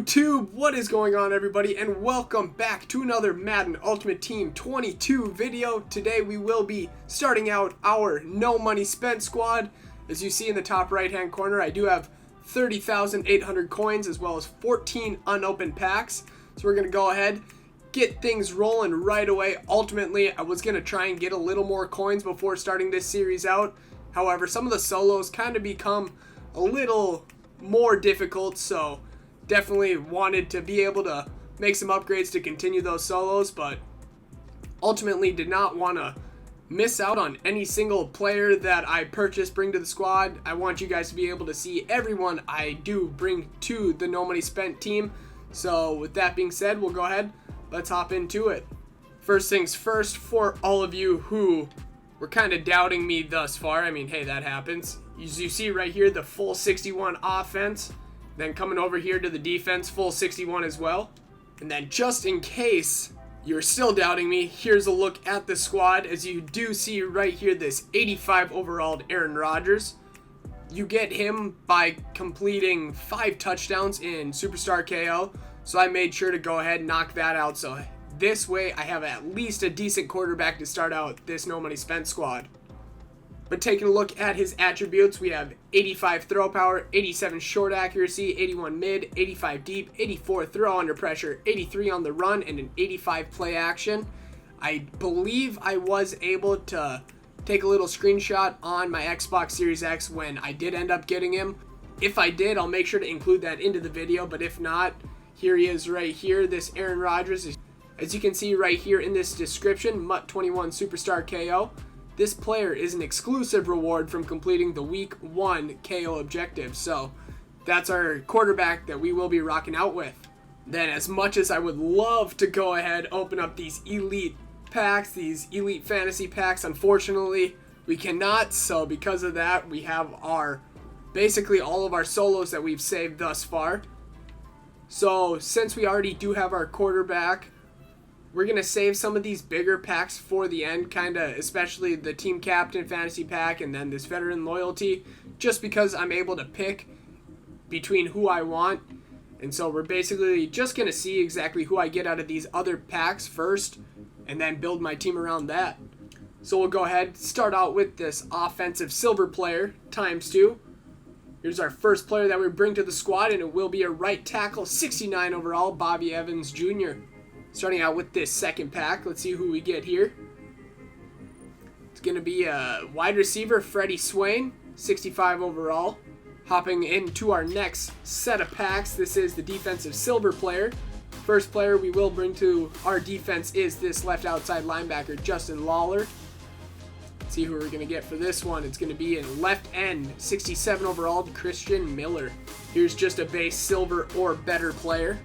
YouTube, what is going on everybody, and welcome back to another Madden Ultimate Team 22 video. Today we will be starting out our no money spent squad. As you see in the top right hand corner, I do have 30,800 coins as well as 14 unopened packs. So we're going to go ahead, get things rolling right away. Ultimately, I was going to try and get a little more coins before starting this series out. However, some of the solos kind of become a little more difficult, so definitely wanted to be able to make some upgrades to continue those solos, but ultimately did not want to miss out on any single player that I purchased, bring to the squad. I want you guys to be able to see everyone I do bring to the no money spent team. So with that being said, we'll go ahead, let's hop into it. First things first, for all of you who were kind of doubting me thus far, I mean, hey, that happens. As you see right here, the full 61 offense. Then coming over here to the defense, full 61 as well. And then just in case you're still doubting me, here's a look at the squad. As you do see right here, this 85 overall Aaron Rodgers. You get him by completing 5 touchdowns in Superstar KO. So I made sure to go ahead and knock that out. So this way I have at least a decent quarterback to start out this no money spent squad. But taking a look at his attributes, we have 85 throw power, 87 short accuracy, 81 mid, 85 deep, 84 throw under pressure, 83 on the run, and an 85 play action. I believe I was able to take a little screenshot on my Xbox Series X when I did end up getting him. If I did, I'll make sure to include that into the video, but if not, here he is right here, this Aaron Rodgers. As you can see right here in this description, MUT21 Superstar KO. This player is an exclusive reward from completing the Week 1 KO objective. So that's our quarterback that we will be rocking out with. Then, as much as I would love to go ahead open up these elite packs, these elite fantasy packs, unfortunately we cannot. So because of that, we have our basically all of our solos that we've saved thus far. So since we already do have our quarterback, we're going to save some of these bigger packs for the end, kind of, especially the team captain fantasy pack and then this veteran loyalty, just because I'm able to pick between who I want. And so we're basically just going to see exactly who I get out of these other packs first and then build my team around that. So we'll go ahead, start out with this offensive silver player ×2. Here's our first player that we bring to the squad, and it will be a right tackle, 69 overall, Bobby Evans Jr. Starting out with this second pack, let's see who we get here. It's going to be a wide receiver, Freddie Swain, 65 overall. Hopping into our next set of packs, this is the defensive silver player. First player we will bring to our defense is this left outside linebacker, Justin Lawler. Let's see who we're going to get for this one. It's going to be in left end, 67 overall, Christian Miller. Here's just a base silver or better player.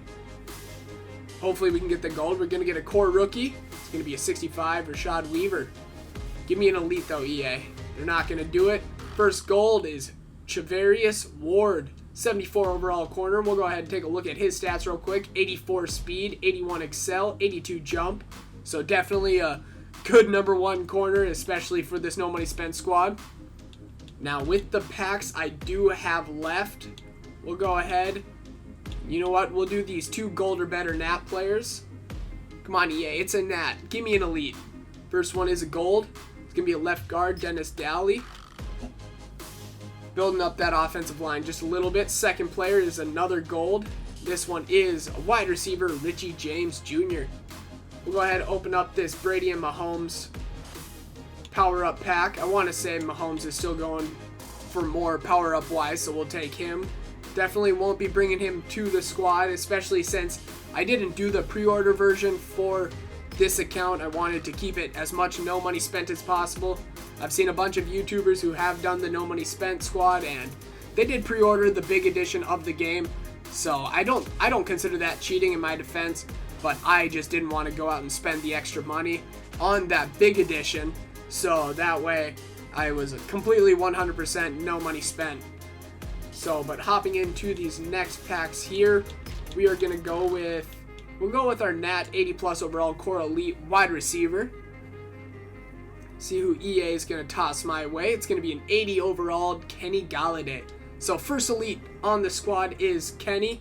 Hopefully we can get the gold. We're going to get a core rookie. It's going to be a 65, Rashad Weaver. Give me an elite though, EA. They're not going to do it. First gold is Chavarius Ward, 74 overall corner. We'll go ahead and take a look at his stats real quick. 84 speed, 81 excel, 82 jump. So definitely a good number 1 corner, especially for this no money spent squad. Now with the packs I do have left, we'll go ahead. You know what? We'll do these 2 gold or better Nat players. Come on, EA. It's a Nat. Give me an elite. First one is a gold. It's going to be a left guard, Dennis Daly. Building up that offensive line just a little bit. Second player is another gold. This one is a wide receiver, Richie James Jr. We'll go ahead and open up this Brady and Mahomes power-up pack. I want to say Mahomes is still going for more power-up wise, so we'll take him. Definitely won't be bringing him to the squad, especially since I didn't do the pre-order version for this account. I wanted to keep it as much no money spent as possible. I've seen a bunch of YouTubers who have done the no money spent squad, and they did pre-order the big edition of the game. So I don't consider that cheating in my defense, but I just didn't want to go out and spend the extra money on that big edition. So that way I was completely 100% no money spent. So, but hopping into these next packs here, we are going to go with, we'll go with our Nat 80 plus overall core elite wide receiver. See who EA is going to toss my way. It's going to be an 80 overall Kenny Galladay. So first elite on the squad is Kenny.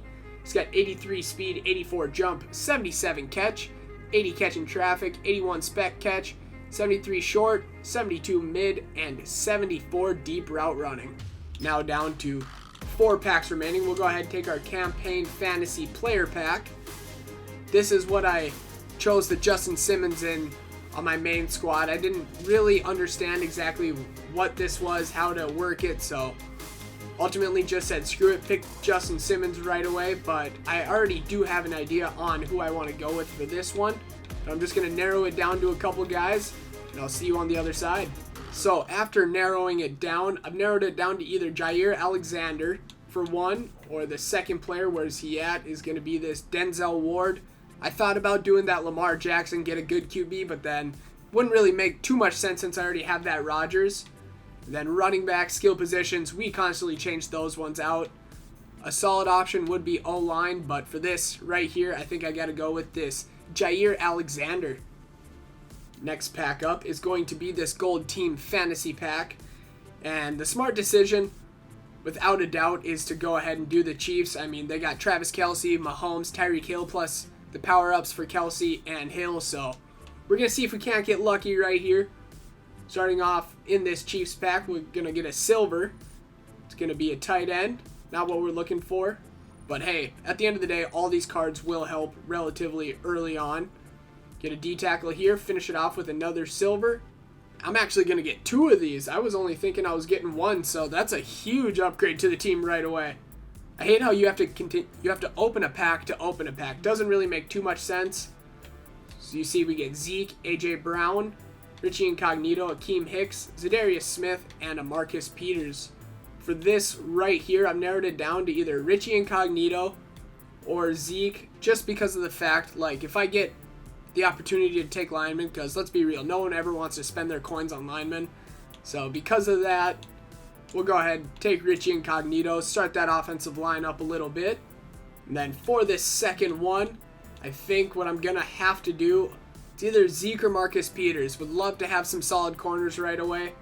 He's got 83 speed, 84 jump, 77 catch, 80 catch in traffic, 81 spec catch, 73 short, 72 mid, and 74 deep route running. Now down to 4 packs remaining. We'll go ahead and take our campaign fantasy player pack. This is what I chose the Justin Simmons in on my main squad. I didn't really understand exactly what this was, how to work it, so ultimately just said screw it, pick Justin Simmons right away, but I already do have an idea on who I want to go with for this one. But I'm just going to narrow it down to a couple guys, and I'll see you on the other side. So after narrowing it down, I've narrowed it down to either Jair Alexander for one, or the second player, where's he at, is going to be this Denzel Ward. I thought about doing that Lamar Jackson, get a good QB, but then wouldn't really make too much sense since I already have that Rodgers. And then running back, skill positions, we constantly change those ones out. A solid option would be O-line, but for this right here, I think I got to go with this Jair Alexander. Next pack up is going to be this Gold Team Fantasy Pack. And the smart decision, without a doubt, is to go ahead and do the Chiefs. I mean, they got Travis Kelce, Mahomes, Tyreek Hill, plus the power-ups for Kelce and Hill. So we're going to see if we can't get lucky right here. Starting off in this Chiefs pack, we're going to get a silver. It's going to be a tight end. Not what we're looking for. But hey, at the end of the day, all these cards will help relatively early on. Get a D-tackle here, finish it off with another silver. I'm actually going to get 2 of these. I was only thinking I was getting 1, so that's a huge upgrade to the team right away. I hate how you have to open a pack to open a pack. Doesn't really make too much sense. So you see we get Zeke, AJ Brown, Richie Incognito, Akeem Hicks, Zadarius Smith, and a Marcus Peters. For this right here, I've narrowed it down to either Richie Incognito or Zeke, just because of the fact, like, if I get the opportunity to take linemen, because let's be real, no one ever wants to spend their coins on linemen. So because of that, we'll go ahead and take Richie Incognito, start that offensive line up a little bit. And then for this second one, I think what I'm going to have to do, it's either Zeke or Marcus Peters. Would love to have some solid corners right away.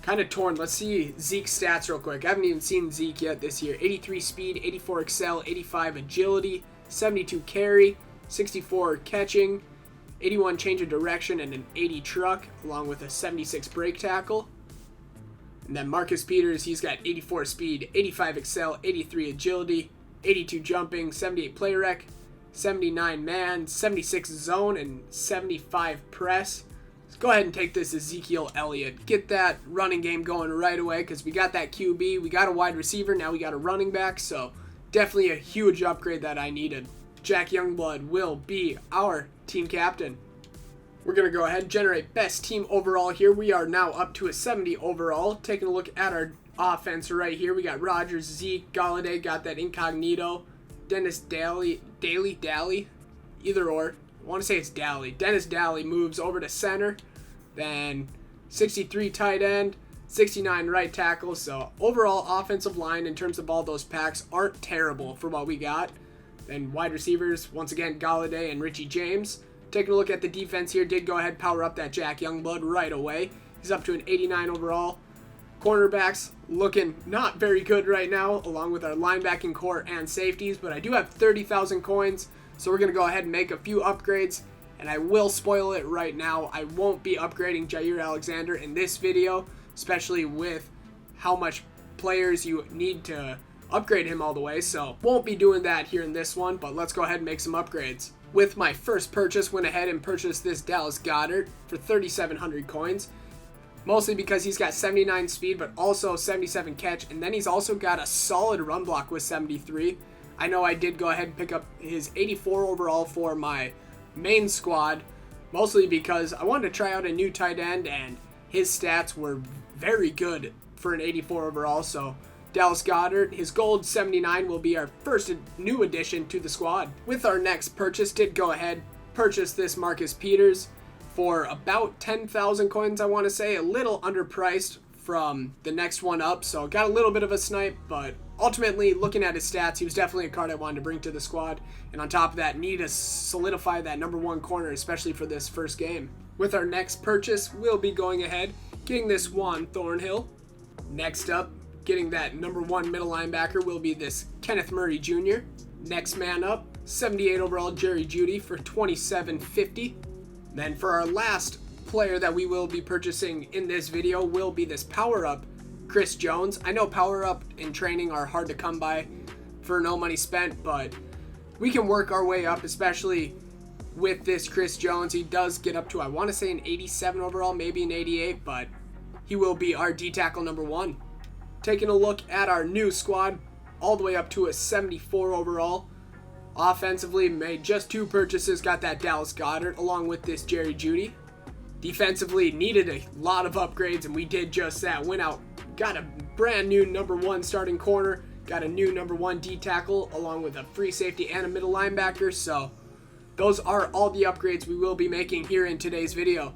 Kind of torn. Let's see Zeke's stats real quick. I haven't even seen Zeke yet this year. 83 speed, 84 excel, 85 agility, 72 carry, 64 catching, 81 change of direction, and an 80 truck, along with a 76 break tackle. And then Marcus Peters, he's got 84 speed, 85 excel, 83 agility, 82 jumping, 78 play rec, 79 man, 76 zone, and 75 press. Let's go ahead and take this Ezekiel Elliott. Get that running game going right away, because we got that QB, we got a wide receiver, now we got a running back, so definitely a huge upgrade that I needed. Jack Youngblood will be our team captain. We're going to go ahead and generate best team overall here. We are now up to a 70 overall. Taking a look at our offense right here. We got Rodgers, Zeke, Galladay, got that Incognito, Dennis Daly, either or. I want to say it's Daly. Dennis Daly moves over to center. Then 63 tight end, 69 right tackle. So overall offensive line in terms of all those packs aren't terrible for what we got. Then wide receivers, once again, Galladay and Richie James. Taking a look at the defense here, did go ahead and power up that Jack Youngblood right away. He's up to an 89 overall. Cornerbacks looking not very good right now, along with our linebacking core and safeties, but I do have 30,000 coins, so we're going to go ahead and make a few upgrades, and I will spoil it right now. I won't be upgrading Jair Alexander in this video, especially with how much players you need to upgrade him all the way, so won't be doing that here in this one, but let's go ahead and make some upgrades. With my first purchase, went ahead and purchased this Dallas Goedert for 3,700 coins, mostly because he's got 79 speed, but also 77 catch, and then he's also got a solid run block with 73. I know I did go ahead and pick up his 84 overall for my main squad, mostly because I wanted to try out a new tight end, and his stats were very good for an 84 overall, so Dallas Goedert, his gold 79 will be our first new addition to the squad. With our next purchase, did go ahead, purchase this Marcus Peters for about 10,000 coins, I want to say, a little underpriced from the next one up, so got a little bit of a snipe, but ultimately, looking at his stats, he was definitely a card I wanted to bring to the squad, and on top of that, need to solidify that number 1 corner, especially for this first game. With our next purchase, we'll be going ahead, getting this Juan Thornhill. Next up, getting that number 1 middle linebacker will be this Kenneth Murray Jr. Next man up, 78 overall Jerry Jeudy for $27.50. Then for our last player that we will be purchasing in this video will be this power up Chris Jones. I know power up in training are hard to come by for no money spent, but we can work our way up, especially with this Chris Jones. He does get up to, I want to say, an 87 overall, maybe an 88, but he will be our D-tackle number 1. Taking a look at our new squad, all the way up to a 74 overall. Offensively, made just 2 purchases, got that Dallas Goedert along with this Jerry Jeudy. Defensively, needed a lot of upgrades, and we did just that. Went out, got a brand new number 1 starting corner, got a new number 1 D-tackle along with a free safety and a middle linebacker. So those are all the upgrades we will be making here in today's video.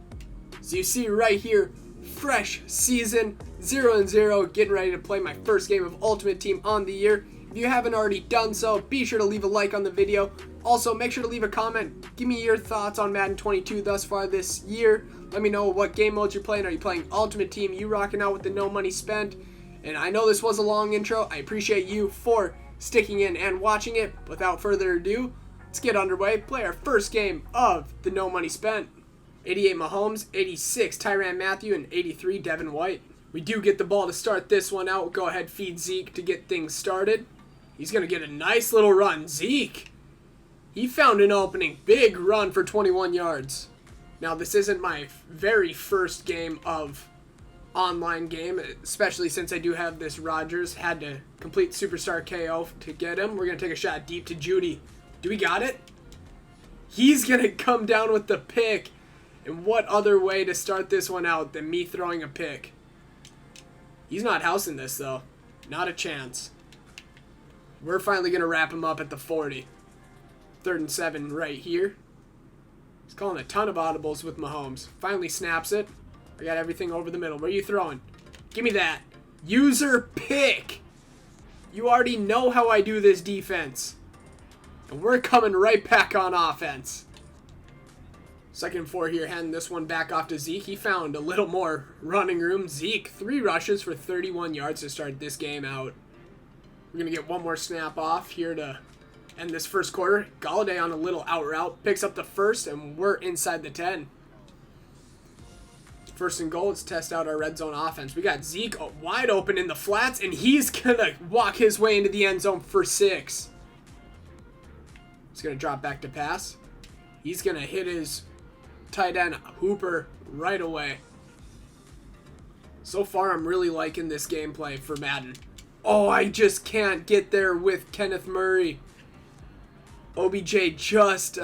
So you see right here, fresh season, 0-0, getting ready to play my first game of Ultimate Team on the year. If you haven't already done so, be sure to leave a like on the video. Also, make sure to leave a comment. Give me your thoughts on Madden 22 thus far this year. Let me know what game modes you're playing. Are you playing Ultimate Team? You rocking out with the no money spent? And I know this was a long intro. I appreciate you for sticking in and watching it. Without further ado, let's get underway. Play our first game of the no money spent. 88 Mahomes, 86 Tyrann Mathieu, and 83 Devin White. We do get the ball to start this one out. We'll go ahead, feed Zeke to get things started. He's going to get a nice little run. Zeke, he found an opening. Big run for 21 yards. Now, this isn't my very first game of online game, especially since I do have this Rodgers. Had to complete Superstar KO to get him. We're going to take a shot deep to Jeudy. Do we got it? He's going to come down with the pick. And what other way to start this one out than me throwing a pick? He's not housing this, though. Not a chance. We're finally going to wrap him up at the 40. 3rd and 7 right here. He's calling a ton of audibles with Mahomes. Finally snaps it. I got everything over the middle. Where are you throwing? Give me that. User pick. You already know how I do this defense. And we're coming right back on offense. 2nd and 4 here, handing this one back off to Zeke. He found a little more running room. Zeke, 3 rushes for 31 yards to start this game out. We're going to get one more snap off here to end this first quarter. Galladay on a little out route. Picks up the first, and we're inside the 10. 1st and goal. Let's test out our red zone offense. We got Zeke wide open in the flats, and he's going to walk his way into the end zone for 6. He's going to drop back to pass. He's going to hit his tight end Hooper right away. So far, I'm really liking this gameplay for Madden. Oh, I just can't get there with Kenneth Murray. OBJ just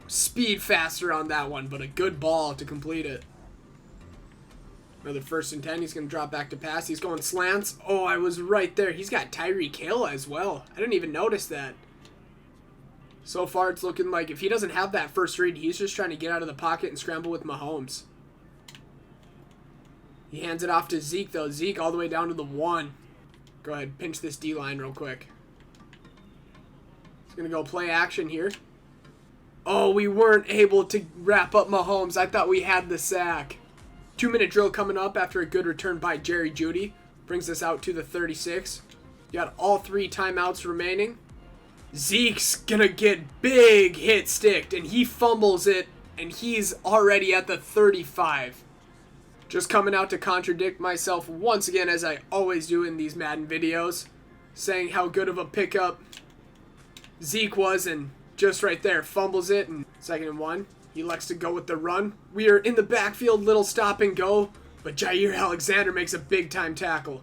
speed faster on that one, but a good ball to complete it. Another 1st and 10. He's going to drop back to pass. He's going slants. Oh, I was right there. He's got Tyreek Hill as well. I didn't even notice that. So far, it's looking like if he doesn't have that first read, he's just trying to get out of the pocket and scramble with Mahomes. He hands it off to Zeke, though. Zeke all the way down to the 1. Go ahead, pinch this D-line real quick. He's going to go play action here. Oh, we weren't able to wrap up Mahomes. I thought we had the sack. 2-minute drill coming up after a good return by Jerry Jeudy. Brings us out to the 36. You got all 3 timeouts remaining. Zeke's gonna get big hit sticked, and he fumbles it, and he's already at the 35. Just coming out to contradict myself once again, as I always do in these Madden videos, saying how good of a pickup Zeke was, and just right there, fumbles it, and 2nd and 1. He elects to go with the run. We are in the backfield, little stop and go, but Jair Alexander makes a big time tackle.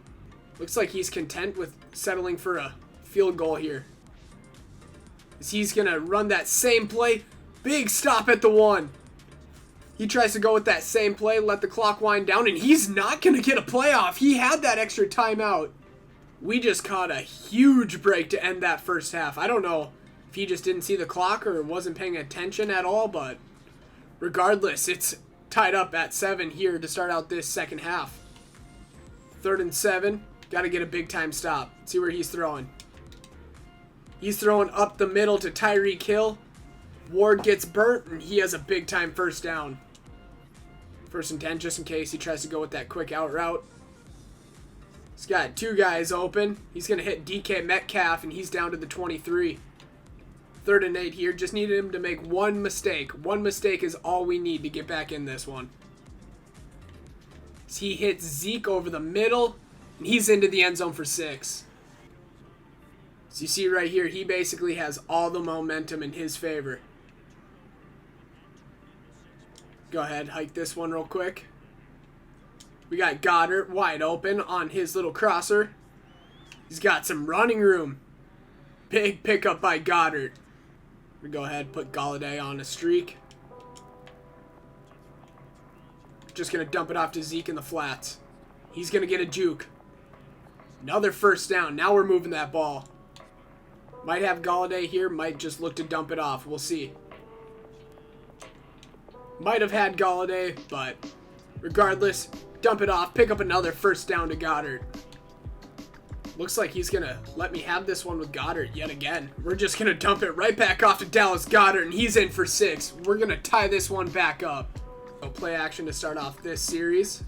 Looks like he's content with settling for a field goal here. He's going to run that same play. Big stop at the 1. He tries to go with that same play, let the clock wind down, and he's not going to get a playoff. He had that extra timeout. We just caught a huge break to end that first half. I don't know if he just didn't see the clock or wasn't paying attention at all, but regardless, it's tied up at 7 here to start out this second half. 3rd and 7. Got to get a big time stop. See where he's throwing. He's throwing up the middle to Tyreek Hill. Ward gets burnt, and he has a big time first down. 1st and 10, just in case he tries to go with that quick out route. He's got two guys open. He's going to hit DK Metcalf, and he's down to the 23. 3rd and 8 here. Just needed him to make one mistake. One mistake is all we need to get back in this one. He hits Zeke over the middle, and he's into the end zone for 6. So you see right here, he basically has all the momentum in his favor. Go ahead, hike this one real quick. We got Goddard wide open on his little crosser. He's got some running room. Big pickup by Goddard. We go ahead and put Galladay on a streak. Just going to dump it off to Zeke in the flats. He's going to get a juke. Another first down. Now we're moving that ball. Might have Galladay here. Might just look to dump it off. We'll see. Might have had Galladay, but regardless, dump it off. Pick up another first down to Goddard. Looks like he's going to let me have this one with Goddard yet again. We're just going to dump it right back off to Dallas Goedert, and he's in for 6. We're going to tie this one back up. So play action to start off this series.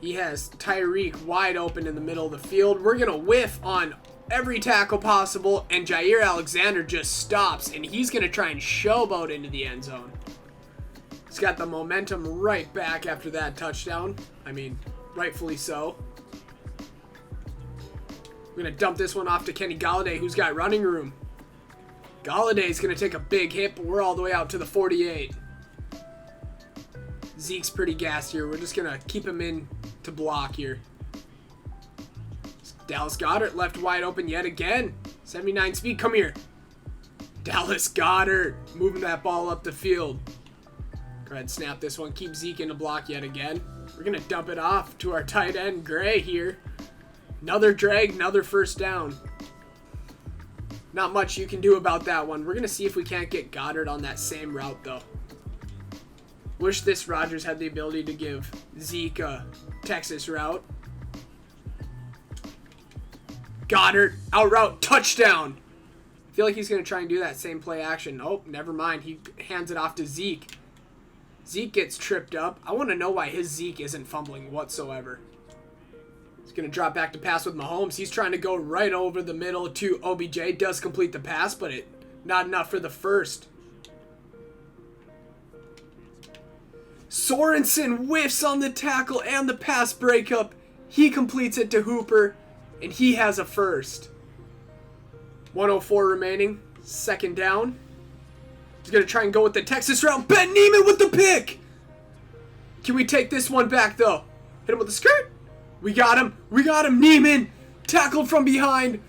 He has Tyreek wide open in the middle of the field. We're going to whiff on every tackle possible, and Jair Alexander just stops, and he's going to try and showboat into the end zone. He's got the momentum right back after that touchdown. I mean, rightfully so. We're going to dump this one off to Kenny Galladay, who's got running room. Galladay's going to take a big hit, but we're all the way out to the 48. Zeke's pretty gassed here. We're just going to keep him in to block here. Dallas Goedert left wide open yet again. 79 speed. Come here. Dallas Goedert moving that ball up the field. Go ahead, snap this one. Keep Zeke in the block yet again. We're going to dump it off to our tight end, Gray, here. Another drag, another first down. Not much you can do about that one. We're going to see if we can't get Goddard on that same route, though. Wish this Rodgers had the ability to give Zeke a Texas route. Goddard, out route, touchdown. I feel like he's going to try and do that same play action. Oh, never mind. He hands it off to Zeke. Zeke gets tripped up. I want to know why his Zeke isn't fumbling whatsoever. He's going to drop back to pass with Mahomes. He's trying to go right over the middle to OBJ. Does complete the pass, but not enough for the first. Sorensen whiffs on the tackle and the pass breakup. He completes it to Hooper, and he has a first. 1:04 remaining. Second down. He's going to try and go with the Texas route. Ben Neiman with the pick. Can we take this one back, though? Hit him with the skirt. We got him. We got him. Neiman tackled from behind,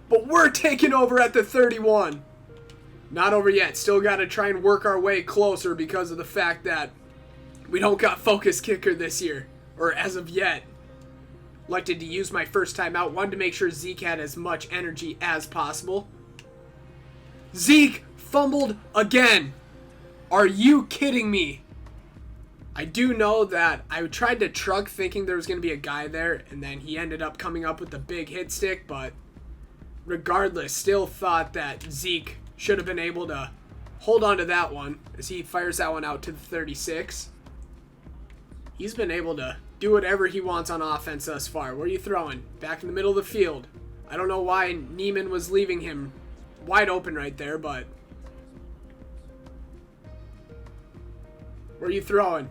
but we're taking over at the 31. Not over yet. Still got to try and work our way closer because of the fact that we don't got focus kicker this year, or as of yet. Elected to use my first time out. Wanted to make sure Zeke had as much energy as possible. Zeke fumbled again. Are you kidding me? I do know that I tried to truck thinking there was going to be a guy there, and then he ended up coming up with the big hit stick, but regardless, still thought that Zeke should have been able to hold on to that one as he fires that one out to the 36. He's been able to do whatever he wants on offense thus far. Where are you throwing? Back in the middle of the field. I don't know why Neiman was leaving him wide open right there, but where are you throwing?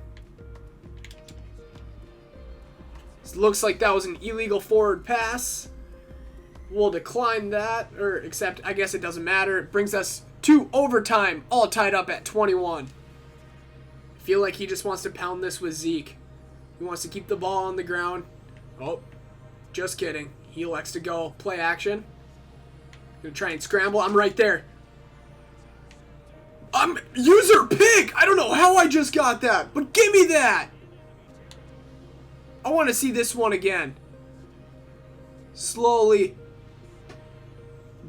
Looks like that was an illegal forward pass. We'll decline that, or except I guess it doesn't matter. It brings us to overtime, all tied up at 21. I feel like he just wants to pound this with Zeke. He wants to keep the ball on the ground. Oh, just kidding. He elects to go play action. Gonna try and scramble. I'm right there. User pick. I don't know how I just got that, but give me that. I want to see this one again. Slowly.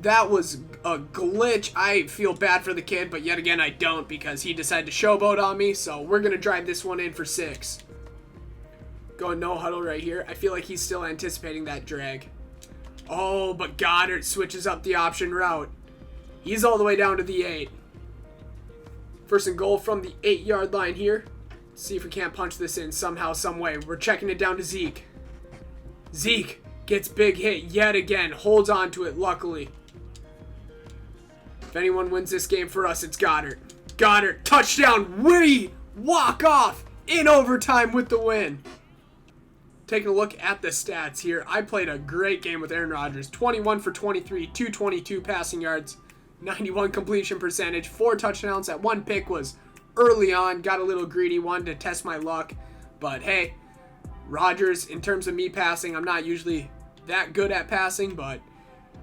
That was a glitch. I feel bad for the kid, but yet again I don't because he decided to showboat on me. So we're going to drive this one in for 6. Going no huddle right here. I feel like he's still anticipating that drag. Oh, but Goddard switches up the option route. He's all the way down to the 8. First and goal from the 8-yard line here. See if we can't punch this in somehow, some way. We're checking it down to Zeke. Zeke gets big hit yet again. Holds on to it, luckily. If anyone wins this game for us, it's Goddard. Goddard, touchdown. We walk off in overtime with the win. Taking a look at the stats here. I played a great game with Aaron Rodgers. 21 for 23, 222 passing yards, 91 completion percentage, 4 touchdowns. That one pick was early on. Got a little greedy, wanted to test my luck. But hey, Rodgers, in terms of me passing, I'm not usually that good at passing, but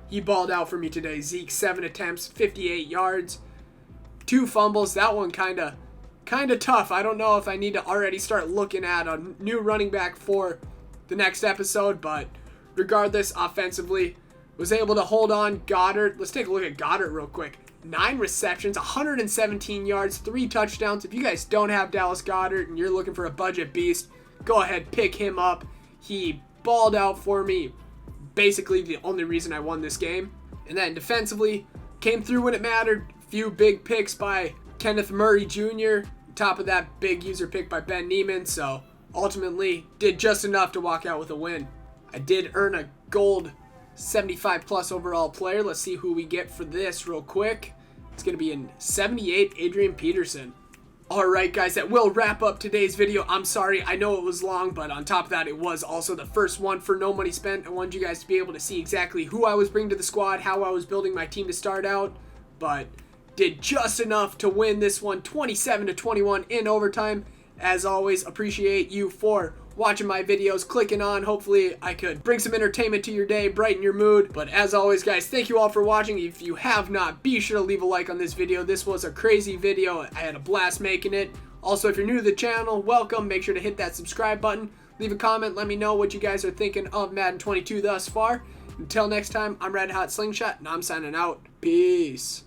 he balled out for me today. Zeke, 7 attempts, 58 yards, 2 fumbles. That one kind of tough. I don't know if I need to already start looking at a new running back for the next episode, but regardless, offensively, was able to hold on. Goddard, let's take a look at Goddard real quick. 9 receptions, 117 yards, 3 touchdowns. If you guys don't have Dallas Goedert and you're looking for a budget beast, go ahead, pick him up. He balled out for me. Basically the only reason I won this game. And then defensively, came through when it mattered. Few big picks by Kenneth Murray Jr. On top of that, big user pick by Ben Neiman. So ultimately, did just enough to walk out with a win. I did earn a gold 75 plus overall player. Let's see who we get for this real quick. It's going to be in 78, Adrian Peterson. Alright guys, that will wrap up today's video. I'm sorry, I know it was long, but on top of that, it was also the first one for No Money Spent. I wanted you guys to be able to see exactly who I was bringing to the squad, how I was building my team to start out, but did just enough to win this one 27-21 in overtime. As always, appreciate you for watching my videos, clicking on. Hopefully I could bring some entertainment to your day, brighten your mood. But as always guys, thank you all for watching. If you have not, be sure to leave a like on this video. This was a crazy video. I had a blast making it. Also, if you're new to the channel, welcome. Make sure to hit that subscribe button. Leave a comment. Let me know what you guys are thinking of Madden 22 thus far. Until next time, I'm Red Hot Slingshot, and I'm signing out. Peace.